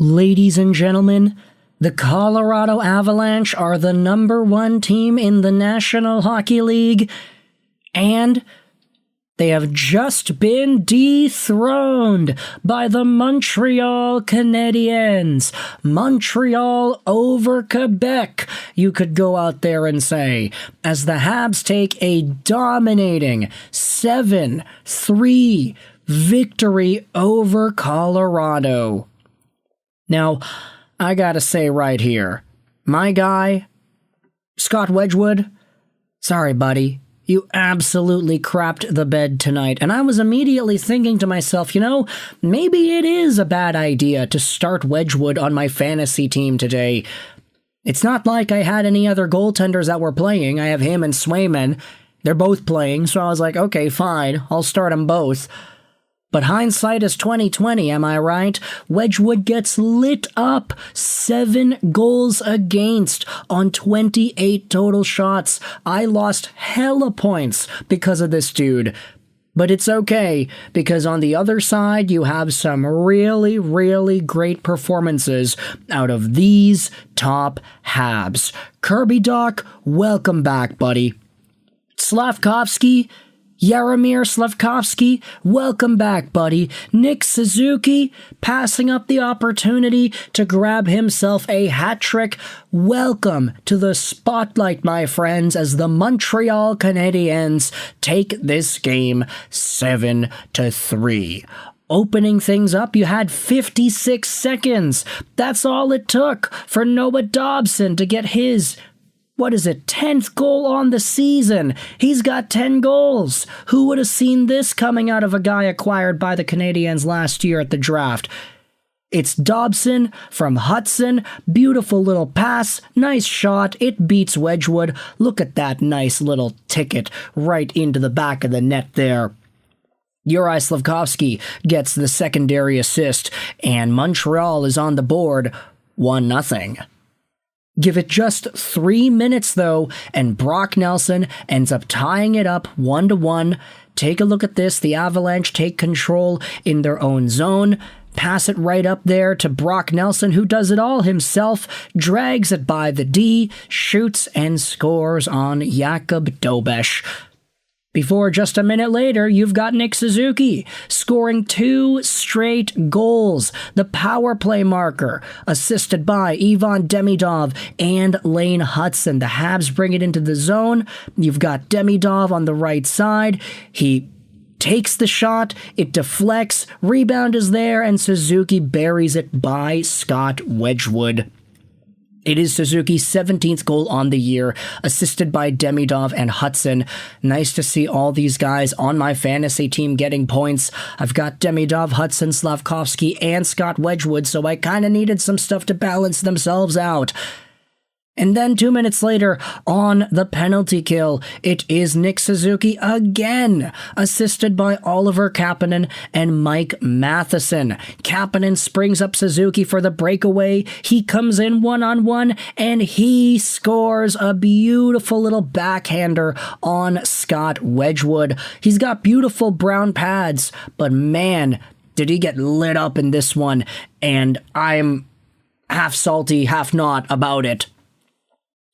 Ladies and gentlemen, the Colorado Avalanche are the #1 team in the National Hockey League, and they have just been dethroned by the Montreal Canadiens. Montreal over Quebec, you could go out there and say, as the Habs take a dominating 7-3 victory over Colorado. Now, I gotta say right here, my guy, Scott Wedgewood, sorry buddy, you absolutely crapped the bed tonight. And I was immediately thinking to myself, maybe it is a bad idea to start Wedgewood on my fantasy team today. It's not like I had any other goaltenders that were playing. I have him and Swayman. They're both playing, so I was like, okay, fine, I'll start them both. But hindsight is 20/20, am I right? Wedgewood gets lit up. 7 goals against on 28 total shots. I lost hella points because of this dude. But it's okay, because on the other side, you have some really, really great performances out of these top Habs. Kirby Dach, welcome back, buddy. Slafkovsky, Jaromir Slafkovsky, welcome back, buddy. Nick Suzuki, passing up the opportunity to grab himself a hat trick. Welcome to the spotlight, my friends, as the Montreal Canadiens take this game 7-3. Opening things up, you had 56 seconds. That's all it took for Noah Dobson to get his 10th goal on the season. He's got 10 goals. Who would have seen this coming out of a guy acquired by the Canadiens last year at the draft? It's Dobson from Hudson. Beautiful little pass. Nice shot. It beats Wedgewood. Look at that nice little ticket right into the back of the net there. Juraj Slafkovsky gets the secondary assist, and Montreal is on the board 1-0. Give it just 3 minutes, though, and Brock Nelson ends up tying it up 1-1. Take a look at this. The Avalanche take control in their own zone. Pass it right up there to Brock Nelson, who does it all himself, drags it by the D, shoots and scores on Jakub Dobes. Before just a minute later, you've got Nick Suzuki scoring 2 straight goals. The power play marker, assisted by Ivan Demidov and Lane Hudson. The Habs bring it into the zone. You've got Demidov on the right side. He takes the shot, it deflects, rebound is there, and Suzuki buries it by Scott Wedgewood. It is Suzuki's 17th goal on the year, assisted by Demidov and Hudson. Nice to see all these guys on my fantasy team getting points. I've got Demidov, Hudson, Slafkovsky, and Scott Wedgewood, so I kind of needed some stuff to balance themselves out. And then 2 minutes later, on the penalty kill, it is Nick Suzuki again, assisted by Oliver Kapanen and Mike Matheson. Kapanen springs up Suzuki for the breakaway. He comes in 1-on-1, and he scores a beautiful little backhander on Scott Wedgewood. He's got beautiful brown pads, but man, did he get lit up in this one, and I'm half salty, half not about it.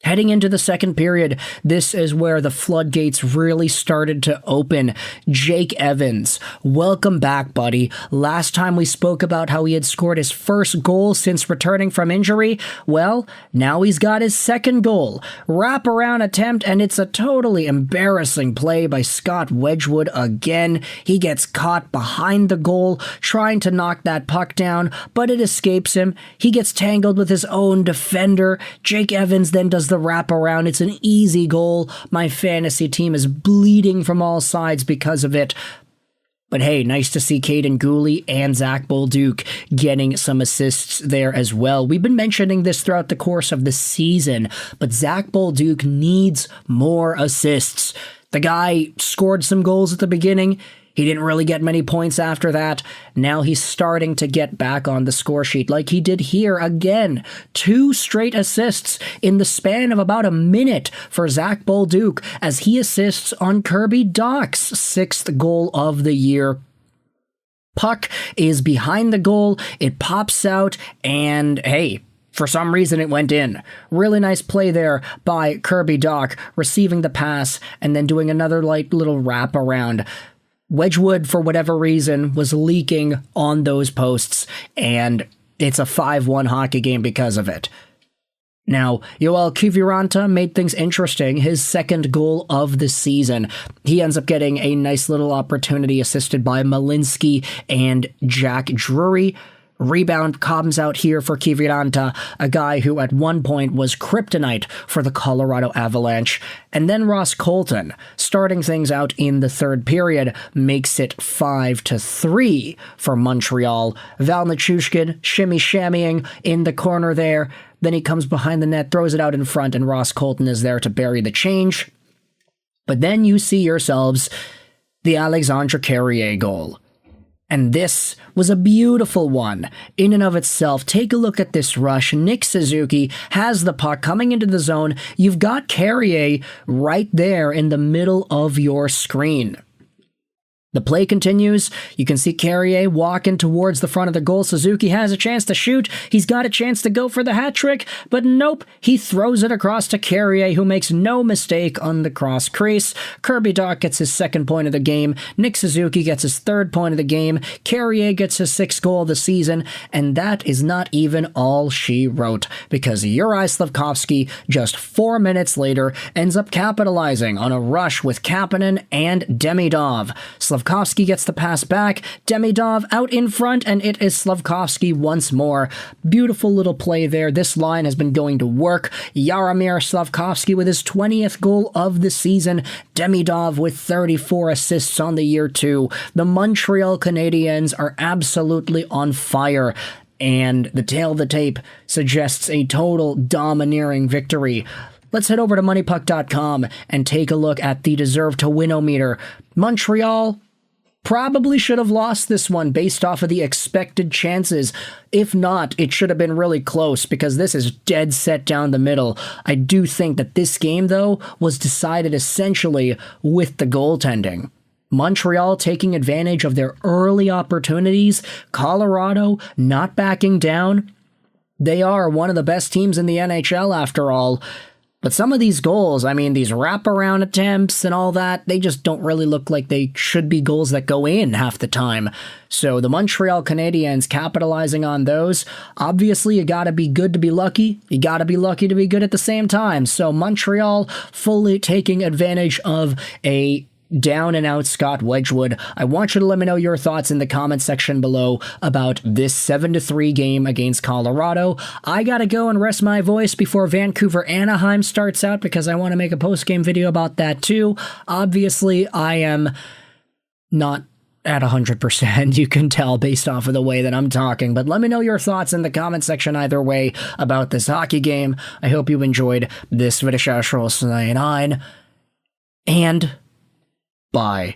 Heading into the second period, this is where the floodgates really started to open. Jake Evans, welcome back, buddy. Last time we spoke about how he had scored his first goal since returning from injury. Well, now he's got his second goal. Wraparound attempt, and it's a totally embarrassing play by Scott Wedgewood again. He gets caught behind the goal, trying to knock that puck down, but it escapes him. He gets tangled with his own defender. Jake Evans then does the wraparound. It's an easy goal. My fantasy team is bleeding from all sides because of it. But hey, nice to see Caden Gooley and Zach Bolduc getting some assists there as well. We've been mentioning this throughout the course of the season, but Zach Bolduc needs more assists. The guy scored some goals at the beginning. He didn't really get many points after that. Now he's starting to get back on the score sheet like he did here again. 2 straight assists in the span of about a minute for Zach Bolduc as he assists on Kirby Dach's 6th goal of the year. Puck is behind the goal, it pops out, and hey, for some reason it went in. Really nice play there by Kirby Dach, receiving the pass and then doing another little wrap around. Wedgewood, for whatever reason, was leaking on those posts, and it's a 5-1 hockey game because of it. Now, Yoel Kiviranta made things interesting, his second goal of the season. He ends up getting a nice little opportunity assisted by Malinsky and Jack Drury. Rebound comes out here for Kiviranta, a guy who at one point was kryptonite for the Colorado Avalanche. And then Ross Colton, starting things out in the third period, makes it 5-3 for Montreal. Val Nichushkin shimmy-shammying in the corner there. Then he comes behind the net, throws it out in front, and Ross Colton is there to bury the change. But then you see yourselves the Alexandre Carrier goal. And this was a beautiful one in and of itself. Take a look at this rush. Nick Suzuki has the puck coming into the zone. You've got Carrier right there in the middle of your screen. The play continues. You can see Carrier walking towards the front of the goal. Suzuki has a chance to shoot. He's got a chance to go for the hat trick, but nope. He throws it across to Carrier, who makes no mistake on the cross crease. Kirby Dach gets his second point of the game. Nick Suzuki gets his third point of the game. Carrier gets his sixth goal of the season, and that is not even all she wrote, because Juraj Slafkovsky, just 4 minutes later, ends up capitalizing on a rush with Kapanen and Demidov. Slafkovsky gets the pass back, Demidov out in front, and it is Slafkovsky once more. Beautiful little play there. This line has been going to work. Jaromir Slafkovsky with his 20th goal of the season. Demidov with 34 assists on the year too. The Montreal Canadiens are absolutely on fire, and the tail of the tape suggests a total domineering victory. Let's head over to moneypuck.com and take a look at the deserve to win-o-meter. Montreal probably should have lost this one based off of the expected chances. If not, it should have been really close because this is dead set down the middle. I do think that this game, though, was decided essentially with the goaltending. Montreal taking advantage of their early opportunities. Colorado not backing down. They are one of the best teams in the NHL after all. But some of these goals, I mean, these wraparound attempts and all that, they just don't really look like they should be goals that go in half the time. So the Montreal Canadiens capitalizing on those. Obviously, you gotta be good to be lucky. You gotta be lucky to be good at the same time. So Montreal fully taking advantage of a down and out Scott Wedgewood. I want you to let me know your thoughts in the comment section below about this 7-3 game against Colorado. I gotta go and rest my voice before Vancouver Anaheim starts out because I want to make a post-game video about that too. Obviously, I am not at 100%, you can tell based off of the way that I'm talking, but let me know your thoughts in the comment section either way about this hockey game. I hope you enjoyed this video, and bye.